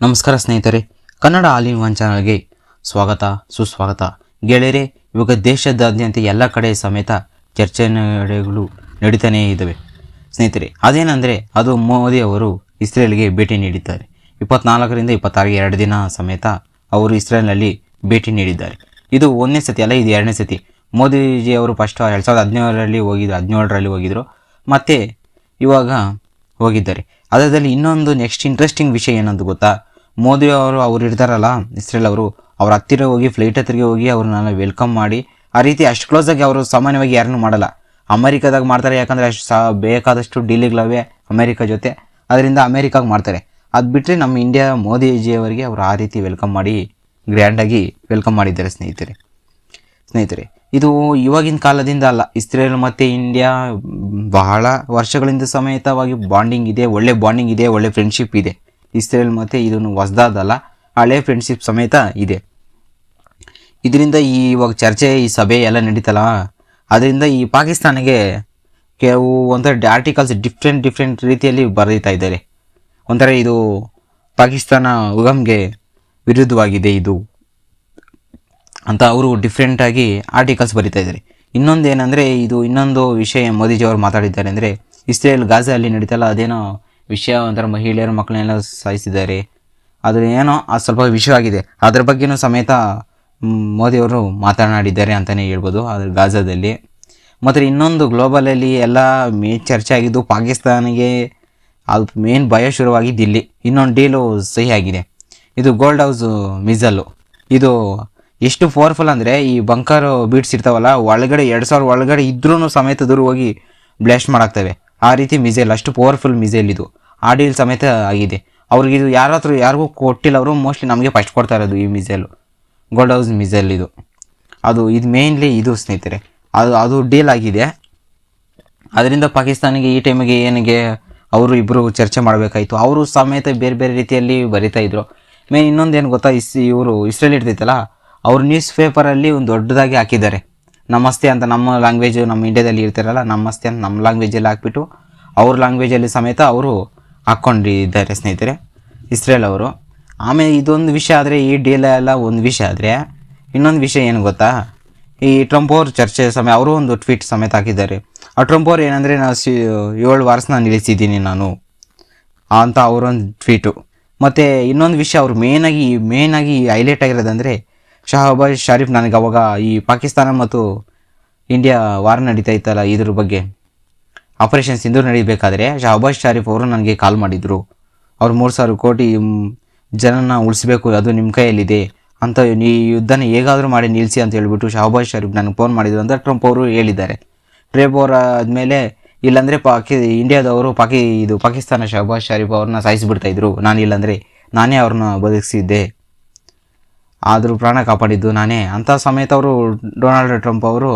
ನಮಸ್ಕಾರ ಸ್ನೇಹಿತರೆ, Kannada all in one ಚಾನಲ್ಗೆ ಸ್ವಾಗತ ಸುಸ್ವಾಗತ. ಗೆಳೆಯರೆ, ಇವಾಗ ದೇಶದಾದ್ಯಂತ ಎಲ್ಲ ಕಡೆ ಸಮೇತ ಚರ್ಚೆಗಳು ನಡೀತಾನೇ ಇದ್ದಾವೆ ಸ್ನೇಹಿತರೆ. ಅದೇನೆಂದರೆ ಅದು ಮೋದಿ ಅವರು ಇಸ್ರೇಲ್ಗೆ ಭೇಟಿ ನೀಡಿದ್ದಾರೆ. 24ರಿಂದ 26 2 ದಿನ ಸಮೇತ ಅವರು ಇಸ್ರೇಲ್ನಲ್ಲಿ ಭೇಟಿ ನೀಡಿದ್ದಾರೆ. ಇದು ಒಂದನೇ ಸತಿ ಅಲ್ಲ, ಇದು ಎರಡನೇ ಸತಿ. ಮೋದಿಜಿ ಅವರು ಫಸ್ಟ್ 2017ರಲ್ಲಿ ಹೋಗಿದ್ರು, ಮತ್ತು ಇವಾಗ ಹೋಗಿದ್ದಾರೆ. ಅದರಲ್ಲಿ ಇನ್ನೊಂದು ನೆಕ್ಸ್ಟ್ ಇಂಟ್ರೆಸ್ಟಿಂಗ್ ವಿಷಯ ಏನಂತ ಗೊತ್ತಾ? ಮೋದಿ ಅವರು ಇರ್ತಾರಲ್ಲ ಇಸ್ರೇಲ್ ಅವರು, ಅವ್ರ ಹತ್ತಿರ ಹೋಗಿ ಫ್ಲೈಟ್ ಹತ್ತಿರ ಹೋಗಿ ಅವ್ರನ್ನೆಲ್ಲ ವೆಲ್ಕಮ್ ಮಾಡಿ, ಆ ರೀತಿ ಅಷ್ಟು ಕ್ಲೋಸಾಗಿ ಅವರು ಸಾಮಾನ್ಯವಾಗಿ ಯಾರನ್ನೂ ಮಾಡಲ್ಲ. ಅಮೆರಿಕಾದಾಗ ಮಾಡ್ತಾರೆ, ಯಾಕಂದರೆ ಅಷ್ಟು ಬೇಕಾದಷ್ಟು ಡೀಲ್ಗಳವೆ ಅಮೆರಿಕ ಜೊತೆ, ಅದರಿಂದ ಅಮೆರಿಕಾಗೆ ಮಾಡ್ತಾರೆ. ಅದು ಬಿಟ್ಟರೆ ನಮ್ಮ ಇಂಡಿಯಾ ಮೋದಿಜಿಯವರಿಗೆ ಅವರು ಆ ರೀತಿ ವೆಲ್ಕಮ್ ಮಾಡಿ ಗ್ರ್ಯಾಂಡಾಗಿ ವೆಲ್ಕಮ್ ಮಾಡಿದ್ದಾರೆ ಸ್ನೇಹಿತರೆ. ಇದು ಇವಾಗಿನ ಕಾಲದಿಂದ ಅಲ್ಲ, ಇಸ್ರೇಲ್ ಮತ್ತು ಇಂಡಿಯಾ ಬಹಳ ವರ್ಷಗಳಿಂದ ಸಮೇತವಾಗಿ ಬಾಂಡಿಂಗ್ ಇದೆ, ಒಳ್ಳೆ ಬಾಂಡಿಂಗ್ ಇದೆ, ಒಳ್ಳೆ ಫ್ರೆಂಡ್ಶಿಪ್ ಇದೆ. ಇಸ್ರೇಲ್ ಮತ್ತು ಇದನ್ನು ಹೊಸ್ದಾದಲ್ಲ, ಹಳೆ ಫ್ರೆಂಡ್ಶಿಪ್ ಸಮೇತ ಇದೆ. ಇದರಿಂದ ಇವಾಗ ಚರ್ಚೆ, ಈ ಸಭೆ ಎಲ್ಲ ನಡೀತಲ್ಲ, ಅದರಿಂದ ಈ ಪಾಕಿಸ್ತಾನಿಗೆ ಕೆಲವು ಒಂಥರ ಆರ್ಟಿಕಲ್ಸ್ ಡಿಫ್ರೆಂಟ್ ರೀತಿಯಲ್ಲಿ ಬರೀತಾ ಇದ್ದಾರೆ. ಒಂಥರ ಇದು ಪಾಕಿಸ್ತಾನ ಉಗಮ್ಗೆ ವಿರುದ್ಧವಾಗಿದೆ ಇದು ಅಂತ ಅವರು ಡಿಫ್ರೆಂಟಾಗಿ ಆರ್ಟಿಕಲ್ಸ್ ಬರೀತಾ ಇದ್ದಾರೆ. ಇನ್ನೊಂದು ಏನಂದರೆ, ಇನ್ನೊಂದು ವಿಷಯ ಮೋದಿಜಿಯವರು ಮಾತಾಡಿದ್ದಾರೆ ಅಂದರೆ, ಇಸ್ರೇಲ್ ಗಾಜಾ ಅಲ್ಲಿ ನಡೀತಲ್ಲ, ಅದೇನೋ ವಿಷಯ, ಒಂಥರ ಮಹಿಳೆಯರು ಮಕ್ಕಳನ್ನೆಲ್ಲ ಸಾಯಿಸಿದ್ದಾರೆ, ಅದು ಏನೋ ಅದು ಸ್ವಲ್ಪ ವಿಷಯವಾಗಿದೆ. ಅದ್ರ ಬಗ್ಗೆನೂ ಸಮೇತ ಮೋದಿಯವರು ಮಾತನಾಡಿದ್ದಾರೆ ಅಂತಲೇ ಹೇಳ್ಬೋದು ಅದ್ರ ಗಾಜಾದಲ್ಲಿ. ಮತ್ತು ಇನ್ನೊಂದು ಗ್ಲೋಬಲಲ್ಲಿ ಎಲ್ಲ ಚರ್ಚೆ ಆಗಿದ್ದು ಪಾಕಿಸ್ತಾನಿಗೆ ಅದು ಮೇನ್ ಭಯ ಶುರುವಾಗಿದ್ದು ಇಲ್ಲಿ. ಇನ್ನೊಂದು ಡೀಲು ಸಹಿ ಆಗಿದೆ, ಇದು ಗೋಲ್ಡ್ ಹೌಸ್ ಮಿಸೈಲು. ಇದು ಎಷ್ಟು ಪವರ್ಫುಲ್ ಅಂದರೆ, ಈ ಬಂಕರ್ ಬೀಟ್ಸ್ ಇರ್ತಾವಲ್ಲ, ಒಳಗಡೆ 2000 ಒಳಗಡೆ ಇದ್ರೂ ಸಮೇತ ದೂರ ಹೋಗಿ ಬ್ಲಾಸ್ಟ್ ಮಾಡಾಕ್ತವೆ. ಆ ರೀತಿ ಮಿಸೈಲ್, ಅಷ್ಟು ಪವರ್ಫುಲ್ ಮಿಸೈಲ್ ಇದು. ಆ ಡೀಲ್ ಸಮೇತ ಆಗಿದೆ. ಅವ್ರಿಗೆ ಇದು ಯಾರಿಗೂ ಕೊಟ್ಟಿಲ್ಲ, ಅವರು ಮೋಸ್ಟ್ಲಿ ನಮಗೆ ಫಸ್ಟ್ ಕೊಡ್ತಾ ಇರೋದು ಈ ಮಿಸೈಲು, ಗೋಲ್ಡ್ ಹೌಸ್ ಮಿಸೈಲ್ ಇದು. ಇದು ಮೇನ್ಲಿ ಇದು ಸ್ನೇಹಿತರೆ, ಅದು ಡೀಲ್ ಆಗಿದೆ. ಅದರಿಂದ ಪಾಕಿಸ್ತಾನಿಗೆ ಈ ಟೈಮಿಗೆ ಏನಿಗೆ ಅವರು ಇಬ್ಬರು ಚರ್ಚೆ ಮಾಡಬೇಕಾಯಿತು. ಅವರು ಸಮೇತ ಬೇರೆ ಬೇರೆ ರೀತಿಯಲ್ಲಿ ಬರಿತಾ ಇದ್ರು. ಮೇನ್ ಇನ್ನೊಂದು ಏನು ಗೊತ್ತಾ, ಇವರು ಇಸ್ರೇಲ್ ಇರ್ತೈತಲ್ಲ, ಅವ್ರ ನ್ಯೂಸ್ ಪೇಪರಲ್ಲಿ ಒಂದು ದೊಡ್ಡದಾಗಿ ಹಾಕಿದ್ದಾರೆ ನಮಸ್ತೆ ಅಂತ. ನಮ್ಮ ಲ್ಯಾಂಗ್ವೇಜು, ನಮ್ಮ ಇಂಡಿಯಾದಲ್ಲಿ ಇರ್ತಾರಲ್ಲ, ನಮಸ್ತೆ ಅಂತ ನಮ್ಮ ಲ್ಯಾಂಗ್ವೇಜಲ್ಲಿ ಹಾಕ್ಬಿಟ್ಟು ಅವ್ರ ಲ್ಯಾಂಗ್ವೇಜಲ್ಲಿ ಸಮೇತ ಅವರು ಹಾಕ್ಕೊಂಡಿದ್ದಾರೆ ಸ್ನೇಹಿತರೆ, ಇಸ್ರೇಲ್ ಅವರು. ಆಮೇಲೆ ಇದೊಂದು ವಿಷಯ ಆದರೆ, ಈ ಡೀಲ್ ಎಲ್ಲ ಒಂದು ವಿಷಯ ಆದರೆ, ಇನ್ನೊಂದು ವಿಷಯ ಏನು ಗೊತ್ತಾ, ಈ ಟ್ರಂಪ್ ಅವ್ರ ಚರ್ಚೆ ಸಮಯ ಅವರು ಒಂದು ಟ್ವೀಟ್ ಸಮೇತ ಹಾಕಿದ್ದಾರೆ. ಆ ಟ್ರಂಪ್ ಅವ್ರು ಏನಂದರೆ, ನಾನು 7 ವರ್ಷ ನಿಲ್ಲಿಸಿದ್ದೀನಿ ನಾನು ಅಂತ ಅವರೊಂದು ಟ್ವೀಟು. ಮತ್ತು ಇನ್ನೊಂದು ವಿಷಯ ಅವರು ಮೇಯ್ನಾಗಿ ಹೈಲೈಟ್ ಆಗಿರೋದಂದರೆ, ಶಹಬಾಜ್ ಶರೀಫ್ ನನಗೆ ಅವಾಗ ಈ ಪಾಕಿಸ್ತಾನ ಮತ್ತು ಇಂಡಿಯಾ ವಾರ್ ನಡೀತಾ ಇತ್ತಲ್ಲ, ಇದ್ರ ಬಗ್ಗೆ ಆಪರೇಷನ್ ಸಿಂಧೂರ್ ನಡೀಬೇಕಾದ್ರೆ ಶಹಬಾಜ್ ಶರೀಫ್ ಅವರು ನನಗೆ ಕಾಲ್ ಮಾಡಿದರು. ಅವ್ರು 3,000 ಕೋಟಿ ಜನನ ಉಳಿಸ್ಬೇಕು, ಅದು ನಿಮ್ಮ ಕೈಯಲ್ಲಿದೆ ಅಂತ, ಈ ಯುದ್ಧನ ಹೇಗಾದರೂ ಮಾಡಿ ನಿಲ್ಲಿಸಿ ಅಂತ ಹೇಳ್ಬಿಟ್ಟು ಶಹಬಾಜ್ ಶರೀಫ್ ನನಗೆ ಫೋನ್ ಮಾಡಿದ್ರು ಅಂತ ಟ್ರಂಪ್ ಅವರು ಹೇಳಿದ್ದಾರೆ. ಟ್ರಂಪ್ ಅವರು ಆದಮೇಲೆ, ಇಲ್ಲಾಂದರೆ ಇಂಡಿಯಾದವರು ಪಾಕಿಸ್ತಾನ ಶಹಬಾಜ್ ಶರೀಫ್ ಅವ್ರನ್ನ ಸಾಯಿಸಿಬಿಡ್ತಾಯಿದ್ರು, ನಾನೇ ಅವ್ರನ್ನ ಬದುಕಿಸಿದ್ದೆ, ಆದರೂ ಪ್ರಾಣ ಕಾಪಾಡಿದ್ದು ನಾನೇ ಅಂತ ಸಮೇತ ಅವರು ಡೊನಾಲ್ಡ್ ಟ್ರಂಪ್ ಅವರು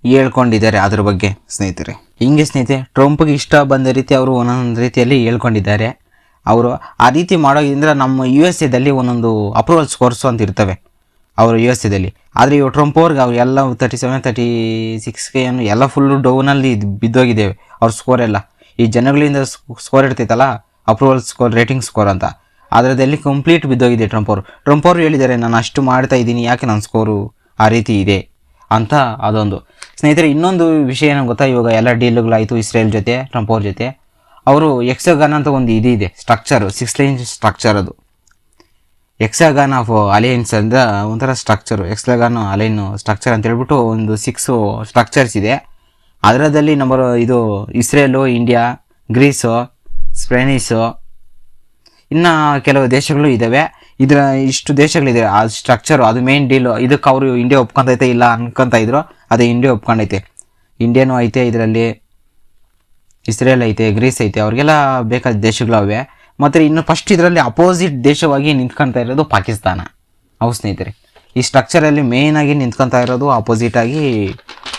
ಹೇಳ್ಕೊಂಡಿದ್ದಾರೆ ಅದ್ರ ಬಗ್ಗೆ ಸ್ನೇಹಿತರೆ. ಹಿಂಗೆ ಸ್ನೇಹಿತರೆ, ಟ್ರಂಪ್ಗೆ ಇಷ್ಟ ಬಂದ ರೀತಿ ಅವರು ಒಂದೊಂದು ರೀತಿಯಲ್ಲಿ ಹೇಳ್ಕೊಂಡಿದ್ದಾರೆ. ಅವರು ಆ ರೀತಿ ಮಾಡೋದ್ರಿಂದ ನಮ್ಮ USA ಒಂದೊಂದು ಅಪ್ರೂವಲ್ ಸ್ಕೋರ್ಸು ಅಂತ ಇರ್ತವೆ ಅವರು USA. ಆದರೆ ಇವು ಟ್ರಂಪ್ ಅವ್ರಿಗೆ ಎಲ್ಲ 37 36 ಎಲ್ಲ ಫುಲ್ಲು ಡೌನಲ್ಲಿ ಬಿದ್ದೋಗಿದ್ದೇವೆ ಅವ್ರ ಸ್ಕೋರ್ ಎಲ್ಲ. ಈ ಜನಗಳಿಂದ ಸ್ಕೋರ್ ಇರ್ತೈತಲ್ಲ, ಅಪ್ರೂವಲ್ ಸ್ಕೋರ್, ರೇಟಿಂಗ್ ಸ್ಕೋರ್ ಅಂತ, ಅದರದಲ್ಲಿ ಕಂಪ್ಲೀಟ್ ಬಿದ್ದೋಗಿದೆ ಟ್ರಂಪ್ ಅವರು ಹೇಳಿದ್ದಾರೆ, ನಾನು ಅಷ್ಟು ಮಾಡ್ತಾ ಇದ್ದೀನಿ, ಯಾಕೆ ನನ್ನ ಸ್ಕೋರು ಆ ರೀತಿ ಇದೆ ಅಂತ. ಅದೊಂದು ಸ್ನೇಹಿತರೆ. ಇನ್ನೊಂದು ವಿಷಯ ಏನೋ ಗೊತ್ತಾ, ಇವಾಗ ಎಲ್ಲ ಡೀಲ್ಗಳಾಯಿತು ಇಸ್ರೇಲ್ ಜೊತೆ, ಟ್ರಂಪ್ ಅವ್ರ ಜೊತೆ. ಅವರು ಎಕ್ಸಾಗಾನ್ ಅಂತ ಒಂದು ಇದೆ ಸ್ಟ್ರಕ್ಚರು, 6 ಲೈನ್ ಸ್ಟ್ರಕ್ಚರ್, ಅದು ಎಕ್ಸಾಗಾನ್ ಆಫ್ ಅಲೈನ್ಸ್ ಅಂತ ಒಂಥರ ಸ್ಟ್ರಕ್ಚರು, ಎಕ್ಸಾಗಾನ್ ಅಲೈನ್ ಸ್ಟ್ರಕ್ಚರ್ ಅಂತ ಹೇಳ್ಬಿಟ್ಟು ಒಂದು 6 ಸ್ಟ್ರಕ್ಚರ್ಸ್ ಇದೆ. ಅದರದಲ್ಲಿ ಇದು ಇಸ್ರೇಲು, ಇಂಡಿಯಾ, ಗ್ರೀಸು, ಸ್ಪೇನಿಸು, ಇನ್ನು ಕೆಲವು ದೇಶಗಳು ಇದ್ದಾವೆ. ಇಷ್ಟು ದೇಶಗಳಿದೆ ಆ ಸ್ಟ್ರಕ್ಚರು, ಅದು ಮೇನ್ ಡೀಲು. ಇದಕ್ಕೆ ಅವರು ಇಂಡಿಯಾ ಒಪ್ಕೊಂತೈತೆ ಇಲ್ಲ ಅನ್ಕೊತಾ ಇದ್ರು, ಅದೇ ಇಂಡಿಯಾ ಒಪ್ಕೊಂಡೈತೆ. ಇಂಡಿಯಾನೂ ಐತೆ ಇದರಲ್ಲಿ, ಇಸ್ರೇಲ್ ಐತೆ, ಗ್ರೀಸ್ ಐತೆ, ಅವ್ರಿಗೆಲ್ಲ ಬೇಕಾದ ದೇಶಗಳವೆ. ಮತ್ತು ಇನ್ನು ಫಸ್ಟ್ ಇದರಲ್ಲಿ ಅಪೋಸಿಟ್ ದೇಶವಾಗಿ ನಿಂತ್ಕೊತಾ ಇರೋದು ಪಾಕಿಸ್ತಾನ. ಹೌದು ಸ್ನೇಹಿತರೆ, ಈ ಸ್ಟ್ರಕ್ಚರಲ್ಲಿ ಮೇಯ್ನಾಗಿ ನಿಂತ್ಕೊತಾ ಇರೋದು ಅಪೋಸಿಟಾಗಿ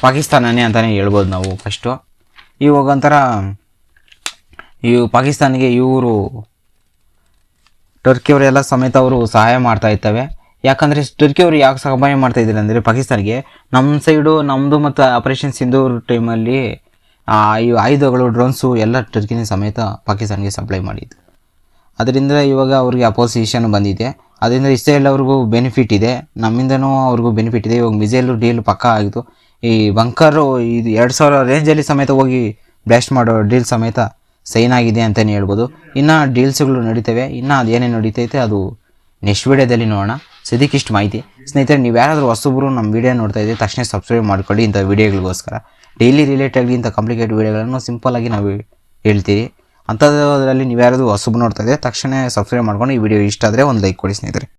ಪಾಕಿಸ್ತಾನನೇ ಅಂತಲೇ ಹೇಳ್ಬೋದು ನಾವು. ಫಸ್ಟು ಇವಾಗ ಒಂಥರ ಪಾಕಿಸ್ತಾನಿಗೆ ಇವರು ಟರ್ಕಿಯವರೆಲ್ಲ ಸಮೇತ ಅವರು ಸಹಾಯ ಮಾಡ್ತಾ ಇರ್ತವೆ. ಯಾಕಂದರೆ ಟರ್ಕಿಯವರು ಯಾಕೆ ಸಹಾಯ ಮಾಡ್ತಾ ಇದ್ದಾರೆ ಅಂದರೆ, ಪಾಕಿಸ್ತಾನಿಗೆ ನಮ್ಮ ಸೈಡು ನಮ್ಮದು ಮತ್ತು ಆಪರೇಷನ್ ಸಿಂಧೂರ್ ಟೈಮಲ್ಲಿ ಈ ಆಯುಧಗಳು, ಡ್ರೋನ್ಸು ಎಲ್ಲ ಟರ್ಕಿನ ಸಮೇತ ಪಾಕಿಸ್ತಾನಿಗೆ ಸಪ್ಲೈ ಮಾಡಿದ್ದು. ಅದರಿಂದ ಇವಾಗ ಅವ್ರಿಗೆ ಅಪೋಸಿಷನ್ ಬಂದಿದೆ. ಅದರಿಂದ ಇಸ್ರೇಲ್ ಅವ್ರಿಗೂ ಬೆನಿಫಿಟ್ ಇದೆ, ನಮ್ಮಿಂದನೂ ಅವ್ರಿಗೂ ಬೆನಿಫಿಟ್ ಇದೆ. ಇವಾಗ ಮಿಸೈಲು ಡೀಲ್ ಪಕ್ಕಾ ಆಗಿತ್ತು. ಈ ಬಂಕರು ಇದು 2000 ರೇಂಜಲ್ಲಿ ಸಮೇತ ಹೋಗಿ ಬ್ಲಾಸ್ಟ್ ಮಾಡೋ ಡೀಲ್ ಸಮೇತ ಸೈನ್ ಆಗಿದೆ ಅಂತಲೇ ಹೇಳ್ಬೋದು. ಇನ್ನು ಡೀಲ್ಸ್ಗಳು ನಡೀತವೆ, ಇನ್ನು ಅದೇನೇನು ನಡೀತೈತೆ ಅದು ನೆಕ್ಸ್ಟ್ ವೀಡಿಯೋದಲ್ಲಿ ನೋಡೋಣ. ಸದ್ಯಕ್ಕೆ ಇಷ್ಟು ಮಾಹಿತಿ. ಸ್ನೇಹಿತರೆ, ನೀವು ಯಾರಾದರೂ ಹೊಸಬ್ರು ನಮ್ಮ ವೀಡಿಯೋ ನೋಡ್ತಾ ಇದ್ದರೆ ತಕ್ಷಣ ಸಬ್ಸ್ಕ್ರೈಬ್ ಮಾಡ್ಕೊಳ್ಳಿ. ಇಂಥ ವೀಡಿಯೋಗಳಿಗೋಸ್ಕರ ಡೈಲಿ ರಿಲೇಟೆಡ್ ಇಂಥ ಕಾಂಪ್ಲಿಕೇಟೆಡ್ ವೀಡಿಯೋಗಳನ್ನು ಸಿಂಪಲ್ಲಾಗಿ ನಾವು ಹೇಳ್ತೀವಿ. ಅಂಥದ್ರಲ್ಲಿ ನೀವು ಯಾರಾದರೂ ಹೊಸಬ್ರು ನೋಡ್ತಾ ಇದ್ದರೆ ತಕ್ಷಣ ಸಬ್ಸ್ಕ್ರೈಬ್ ಮಾಡ್ಕೊಂಡು ಈ ವಿಡಿಯೋ ಇಷ್ಟ ಆದರೆ ಒಂದು ಲೈಕ್ ಕೊಡಿ ಸ್ನೇಹಿತರೆ.